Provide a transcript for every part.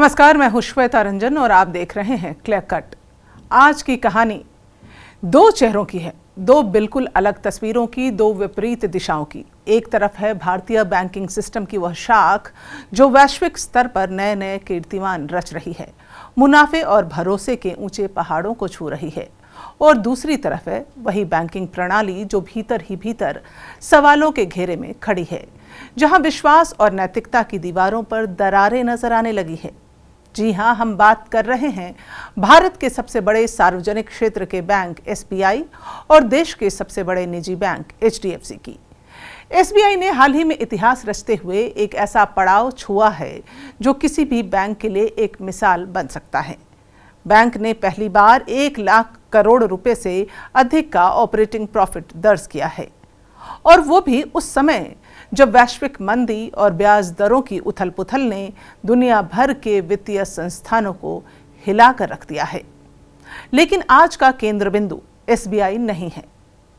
नमस्कार, मैं हूं श्वेता रंजन और आप देख रहे हैं क्लियर कट। आज की कहानी दो चेहरों की है, दो बिल्कुल अलग तस्वीरों की, दो विपरीत दिशाओं की। एक तरफ है भारतीय बैंकिंग सिस्टम की वह शाख जो वैश्विक स्तर पर नए नए कीर्तिमान रच रही है, मुनाफे और भरोसे के ऊंचे पहाड़ों को छू रही है। और दूसरी तरफ है वही बैंकिंग प्रणाली जो भीतर ही भीतर सवालों के घेरे में खड़ी है, जहां विश्वास और नैतिकता की दीवारों पर दरारें नजर आने लगी है। जी हां, हम बात कर रहे हैं भारत के सबसे बड़े सार्वजनिक क्षेत्र के बैंक एसबीआई और देश के सबसे बड़े निजी बैंक एचडीएफसी की। एसबीआई ने हाल ही में इतिहास रचते हुए एक ऐसा पड़ाव छुआ है जो किसी भी बैंक के लिए एक मिसाल बन सकता है। बैंक ने पहली बार 1 लाख करोड़ रुपए से अधिक का ऑपरेटिंग प्रॉफिट दर्ज किया है, और वो भी उस समय जब वैश्विक मंदी और ब्याज दरों की उथल पुथल ने दुनिया भर के वित्तीय संस्थानों को हिलाकर रख दिया है। लेकिन आज का केंद्र बिंदु एसबीआई नहीं है।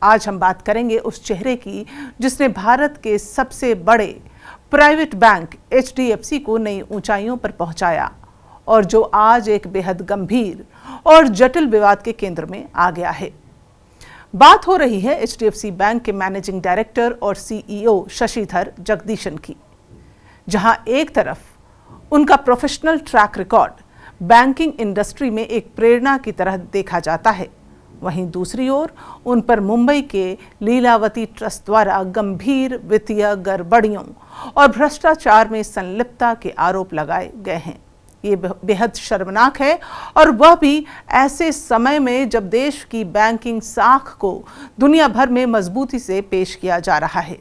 आज हम बात करेंगे उस चेहरे की जिसने भारत के सबसे बड़े प्राइवेट बैंक एचडीएफसी को नई ऊंचाइयों पर पहुंचाया और जो आज एक बेहद गंभीर और जटिल विवाद के केंद्र में आ गया है। बात हो रही है एचडीएफसी बैंक के मैनेजिंग डायरेक्टर और सीईओ शशिधर जगदीशन की, जहां एक तरफ उनका professional track record banking industry में एक प्रेरणा की तरह देखा जाता है, वहीं दूसरी ओर उन पर मुंबई के लीलावती ट्रस्ट द्वारा गंभीर वित्तीय गड़बड़ियों और भ्रष्टाचार में संलिप्तता के आरोप लगाए गए हैं। ये बेहद शर्मनाक है, और वह भी ऐसे समय में जब देश की बैंकिंग साख को दुनिया भर में मजबूती से पेश किया जा रहा है।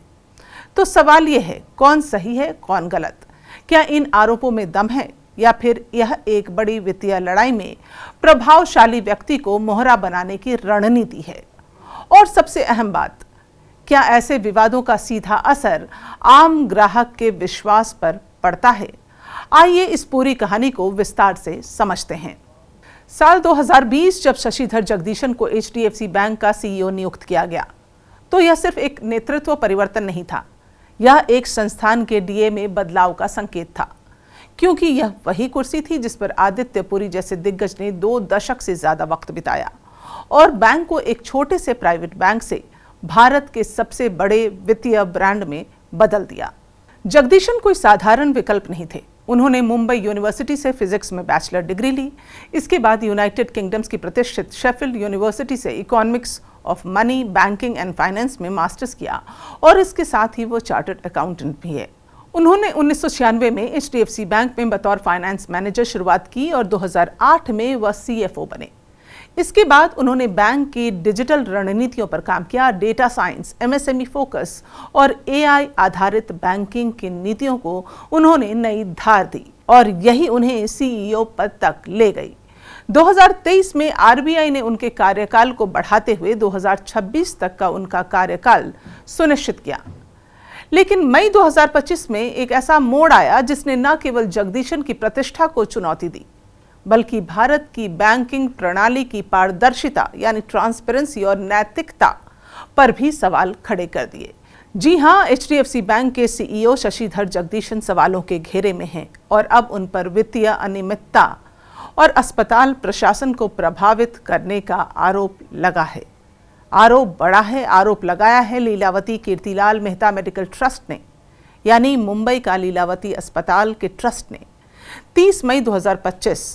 तो सवाल ये है, कौन सही है कौन गलत? क्या इन आरोपों में दम है, या फिर यह एक बड़ी वित्तीय लड़ाई में प्रभावशाली व्यक्ति को मोहरा बनाने की रणनीति है? और सबसे अहम बात, क्या ऐसे विवादों का सीधा असर आम ग्राहक के विश्वास पर पड़ता है? आइए इस पूरी कहानी को विस्तार से समझते हैं। साल 2020 जब शशिधर जगदीशन को एचडीएफसी बैंक का सीईओ नियुक्त किया गया, तो यह सिर्फ एक नेतृत्व परिवर्तन नहीं था, यह एक संस्थान के डीए में बदलाव का संकेत था, क्योंकि यह वही कुर्सी थी जिस पर आदित्य पुरी जैसे दिग्गज ने 2 दशक से ज्यादा वक्त बिताया और बैंक को एक छोटे से प्राइवेट बैंक से भारत के सबसे बड़े वित्तीय ब्रांड में बदल दिया। जगदीशन कोई साधारण विकल्प नहीं थे। उन्होंने मुंबई यूनिवर्सिटी से फिजिक्स में बैचलर डिग्री ली। इसके बाद यूनाइटेड किंगडम्स की प्रतिष्ठित शेफील्ड यूनिवर्सिटी से economics of money, banking and finance में मास्टर्स किया, और इसके साथ ही वो चार्टर्ड अकाउंटेंट भी है। उन्होंने 1996 में एचडीएफसी बैंक में बतौर फाइनेंस मैनेजर शुरुआत की और 2008 में वह सीएफओ बने। इसके बाद उन्होंने बैंक की डिजिटल रणनीतियों पर काम किया, डेटा साइंस, एमएसएमई फोकस और एआई आधारित बैंकिंग की नीतियों को उन्होंने नई धार दी, और यही उन्हें सीईओ पद तक ले गई। 2023 में आरबीआई ने उनके कार्यकाल को बढ़ाते हुए 2026 तक का उनका कार्यकाल सुनिश्चित किया। लेकिन मई 2025 में एक ऐसा मोड़ आया जिसने न केवल जगदीशन की प्रतिष्ठा को चुनौती दी, बल्कि भारत की बैंकिंग प्रणाली की पारदर्शिता यानी ट्रांसपेरेंसी और नैतिकता पर भी सवाल खड़े कर दिए। जी हां, एचडीएफसी बैंक के सीईओ शशिधर जगदीशन सवालों के घेरे में हैं, और अब उन पर वित्तीय अनियमितता और अस्पताल प्रशासन को प्रभावित करने का आरोप लगा है। आरोप बड़ा है, आरोप लगाया है लीलावती कीर्तिलाल मेहता मेडिकल ट्रस्ट ने, यानी मुंबई का लीलावती अस्पताल के ट्रस्ट ने। 30 मई 2025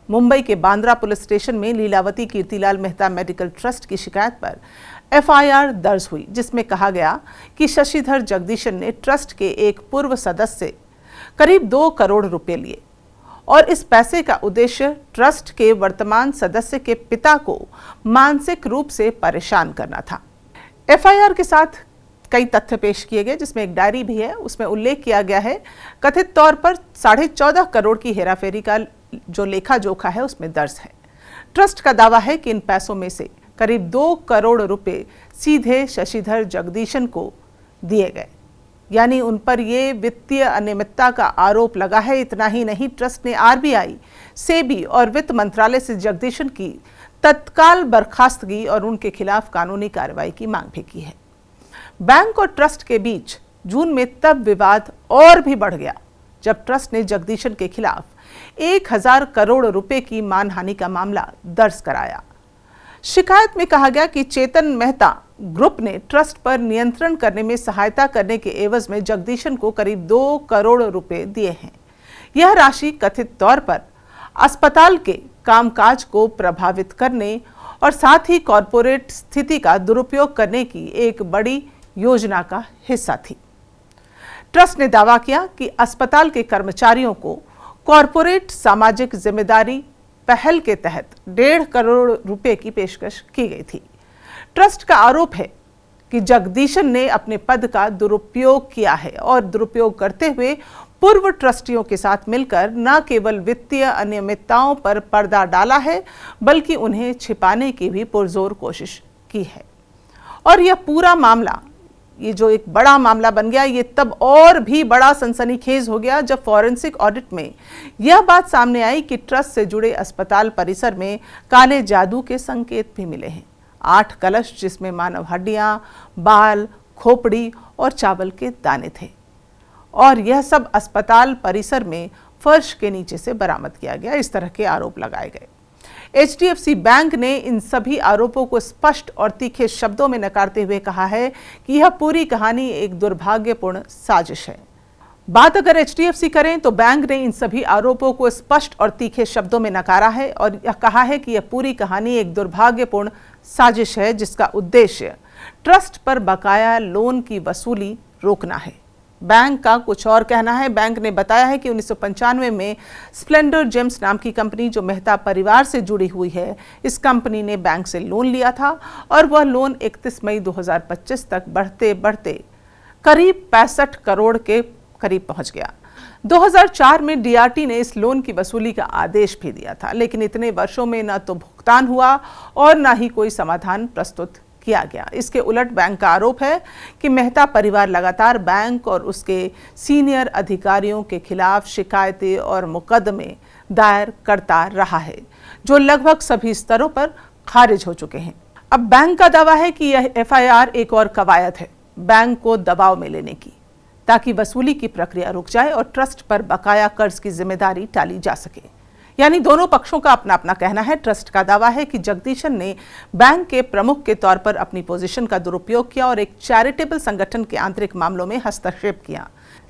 मुंबई के बांद्रा पुलिस स्टेशन में लीलावती कीर्तिलाल मेहता मेडिकल ट्रस्ट की शिकायत पर एफआईआर दर्ज हुई, जिसमें कहा गया कि शशिधर जगदीशन ने ट्रस्ट के एक पूर्व सदस्य से करीब 2 करोड़ रुपए लिए, और इस पैसे का उद्देश्य ट्रस्ट के वर्तमान सदस्य के पिता को मानसिक रूप से परेशान करना था। एफआईआर के साथ कई तथ्य पेश किए गए, जिसमें एक डायरी भी है। उसमें उल्लेख किया गया है कथित तौर पर 14.5 करोड़ की हेराफेरी का जो लेखा जोखा है उसमें दर्ज है। ट्रस्ट का दावा है कि इन पैसों में से करीब 2 करोड़ रुपए सीधे शशिधर जगदीशन को दिए गए, यानी उन पर ये वित्तीय अनियमितता का आरोप लगा है। इतना ही नहीं, ट्रस्ट ने आरबीआई, सेबी और वित्त मंत्रालय से जगदीशन की तत्काल बर्खास्तगी और उनके खिलाफ कानूनी कार्रवाई की मांग भी की है। बैंक और ट्रस्ट के बीच जून में तब विवाद और भी बढ़ गया जब ट्रस्ट ने जगदीशन के खिलाफ 1000 करोड़ रुपए की मानहानि का मामला दर्ज कराया। शिकायत में कहा गया कि चेतन मेहता ग्रुप ने ट्रस्ट पर नियंत्रण करने में सहायता करने के एवज में जगदीशन को करीब 2 करोड़ रुपए दिए हैं। यह राशि कथित तौर पर अस्पताल के कामकाज को प्रभावित करने और साथ ही कॉरपोरेट स्थिति का दुरुपयोग करने की एक बड़ी योजना का हिस्सा थी। ट्रस्ट ने दावा किया कि अस्पताल के कर्मचारियों को कॉरपोरेट सामाजिक जिम्मेदारी पहल के तहत 1.5 करोड़ रुपए की पेशकश की गई थी। ट्रस्ट का आरोप है कि जगदीशन ने अपने पद का दुरुपयोग किया है और दुरुपयोग करते हुए पूर्व ट्रस्टियों के साथ मिलकर न केवल वित्तीय अनियमितताओं पर पर्दा डाला है, बल्कि उन्हें छिपाने की भी पुरजोर कोशिश की है। और यह पूरा मामला, ये जो एक बड़ा मामला बन गया, ये तब और भी बड़ा सनसनीखेज हो गया जब फॉरेंसिक ऑडिट में यह बात सामने आई कि ट्रस्ट से जुड़े अस्पताल परिसर में काले जादू के संकेत भी मिले हैं। 8 कलश जिसमें मानव हड्डियां, बाल, खोपड़ी और चावल के दाने थे, और यह सब अस्पताल परिसर में फर्श के नीचे से बरामद किया गया। इस तरह के आरोप लगाए गए। HDFC बैंक ने इन सभी आरोपों को स्पष्ट और तीखे शब्दों में नकारते हुए कहा है कि यह पूरी कहानी एक दुर्भाग्यपूर्ण साजिश है। बात अगर HDFC करें तो बैंक ने इन सभी आरोपों को स्पष्ट और तीखे शब्दों में नकारा है और यह कहा है कि यह पूरी कहानी एक दुर्भाग्यपूर्ण साजिश है जिसका उद्देश्य ट्रस्ट पर बकाया लोन की वसूली रोकना है। बैंक का कुछ और कहना है। बैंक ने बताया है कि 1995 में स्प्लेंडर जेम्स नाम की कंपनी जो मेहता परिवार से जुड़ी हुई है, इस कंपनी ने बैंक से लोन लिया था और वह लोन 31 मई 2025 तक बढ़ते बढ़ते करीब 65 करोड़ के करीब पहुंच गया। 2004 में DRT ने इस लोन की वसूली का आदेश भी दिया था, लेकिन इतने वर्षों में न तो भुगतान हुआ और न ही कोई समाधान प्रस्तुत किया गया। इसके उलट बैंक का आरोप है कि मेहता परिवार लगातार बैंक और उसके सीनियर अधिकारियों के खिलाफ शिकायतें और मुकदमे दायर करता रहा है, जो लगभग सभी स्तरों पर खारिज हो चुके हैं। अब बैंक का दावा है कि यह FIR एक और कवायद है बैंक को दबाव में लेने की, ताकि वसूली की प्रक्रिया रुक जाए और ट्रस्ट पर बकाया कर्ज की जिम्मेदारी टाली जा सके। यानी दोनों पक्षों का अपना अपना कहना है। ट्रस्ट का दावा है कि जगदीशन ने बैंक के प्रमुख के तौर पर अपनी पोजीशन का दुरुपयोग किया और एक चैरिटेबल संगठन के आंतरिक मामलों में हस्तक्षेप किया,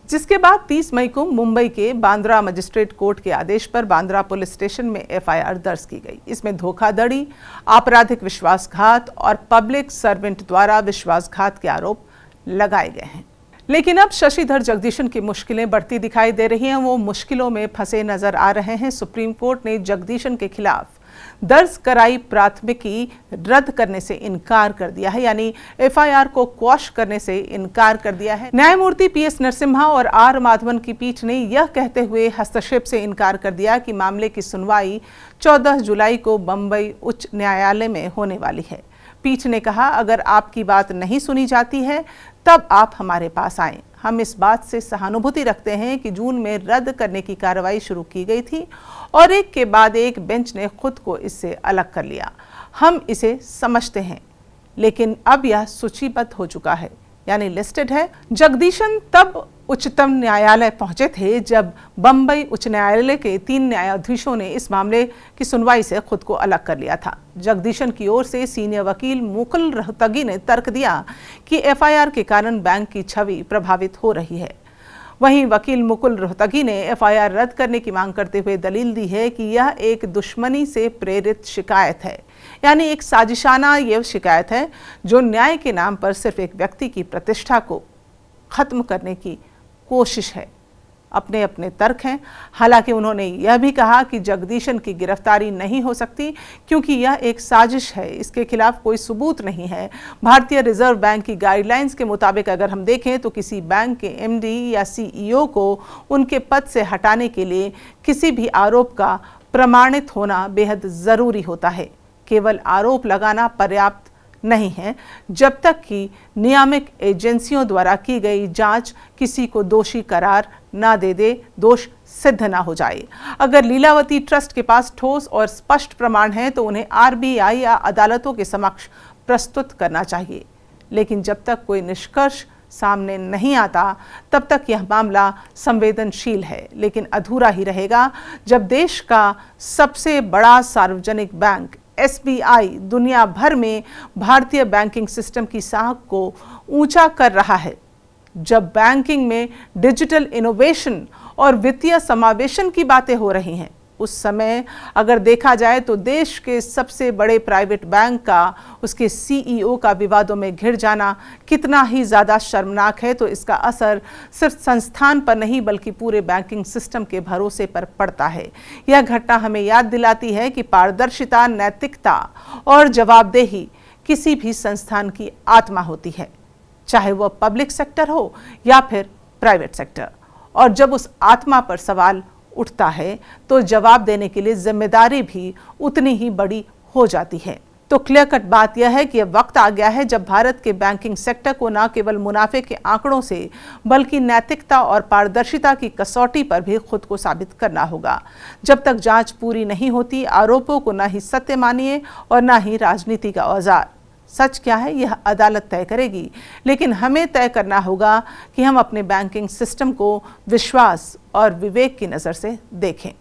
जिसके बाद 30 मई को मुंबई के बांद्रा मजिस्ट्रेट कोर्ट के आदेश पर बांद्रा पुलिस स्टेशन में FIR दर्ज की गई। इसमें धोखाधड़ी, आपराधिक विश्वासघात और पब्लिक सर्वेंट द्वारा विश्वासघात के आरोप लगाए गए हैं। लेकिन अब शशिधर जगदीशन की मुश्किलें बढ़ती दिखाई दे रही हैं। वो मुश्किलों में फंसे नजर आ रहे हैं। सुप्रीम कोर्ट ने जगदीशन के खिलाफ दर्ज कराई प्राथमिकी रद्द करने से इनकार कर दिया है, यानी FIR को क्वॉश करने से इनकार कर दिया है। न्यायमूर्ति PS नरसिम्हा और R माधवन की पीठ ने यह कहते हुए हस्तक्षेप से इनकार कर दिया कि मामले की सुनवाई 14 जुलाई को बंबई उच्च न्यायालय में होने वाली है। पीठ ने कहा, अगर आपकी बात नहीं सुनी जाती है तब आप हमारे पास आएं। हम इस बात से सहानुभूति रखते हैं कि जून में रद्द करने की कार्रवाई शुरू की गई थी और एक के बाद एक बेंच ने खुद को इससे अलग कर लिया। हम इसे समझते हैं, लेकिन अब यह सूचीबद्ध हो चुका है, यानी लिस्टेड है। जगदीशन तब उच्चतम न्यायालय पहुंचे थे जब बंबई उच्च न्यायालय के 3 न्यायाधीशों ने इस मामले की सुनवाई से खुद को अलग कर लिया था। जगदीशन की ओर से सीनियर वकील मुकुल रोहतगी ने तर्क दिया कि FIR के कारण बैंक की छवि प्रभावित हो रही है। वहीं वकील मुकुल रोहतगी ने FIR रद्द करने की मांग करते हुए दलील दी है कि यह एक दुश्मनी से प्रेरित शिकायत है, यानी एक साजिशाना यह शिकायत है जो न्याय के नाम पर सिर्फ एक व्यक्ति की प्रतिष्ठा को खत्म करने की कोशिश है। अपने अपने तर्क हैं। हालांकि उन्होंने यह भी कहा कि जगदीशन की गिरफ्तारी नहीं हो सकती क्योंकि यह एक साजिश है, इसके खिलाफ कोई सबूत नहीं है। भारतीय रिजर्व बैंक की गाइडलाइंस के मुताबिक अगर हम देखें तो किसी बैंक के MD या CEO को उनके पद से हटाने के लिए किसी भी आरोप का प्रमाणित होना बेहद ज़रूरी होता है। केवल आरोप लगाना पर्याप्त नहीं है जब तक कि नियामक एजेंसियों द्वारा की गई जांच किसी को दोषी करार ना दे दे, दोष सिद्ध ना हो जाए। अगर लीलावती ट्रस्ट के पास ठोस और स्पष्ट प्रमाण है तो उन्हें RBI या अदालतों के समक्ष प्रस्तुत करना चाहिए, लेकिन जब तक कोई निष्कर्ष सामने नहीं आता तब तक यह मामला संवेदनशील है, लेकिन अधूरा ही रहेगा जब देश का सबसे बड़ा सार्वजनिक बैंक SBI दुनिया भर में भारतीय बैंकिंग सिस्टम की साख को ऊंचा कर रहा है। जब बैंकिंग में डिजिटल इनोवेशन और वित्तीय समावेशन की बातें हो रही हैं, उस समय अगर देखा जाए तो देश के सबसे बड़े प्राइवेट बैंक का उसके CEO का विवादों में घिर जाना कितना ही ज़्यादा शर्मनाक है, तो इसका असर सिर्फ संस्थान पर नहीं बल्कि पूरे बैंकिंग सिस्टम के भरोसे पर पड़ता है। यह घटना हमें याद दिलाती है कि पारदर्शिता, नैतिकता और जवाबदेही किसी भी संस्थान की आत्मा होती है, चाहे वह पब्लिक सेक्टर हो या फिर प्राइवेट सेक्टर। और जब उस आत्मा पर सवाल उठता है तो जवाब देने के लिए जिम्मेदारी भी उतनी ही बड़ी हो जाती है। तो क्लियर कट बात यह है कि अब वक्त आ गया है जब भारत के बैंकिंग सेक्टर को न केवल मुनाफे के आंकड़ों से बल्कि नैतिकता और पारदर्शिता की कसौटी पर भी खुद को साबित करना होगा। जब तक जांच पूरी नहीं होती, आरोपों को न ही सत्य मानिए और न ही राजनीति का औजार। सच क्या है यह अदालत तय करेगी, लेकिन हमें तय करना होगा कि हम अपने बैंकिंग सिस्टम को विश्वास और विवेक की नज़र से देखें।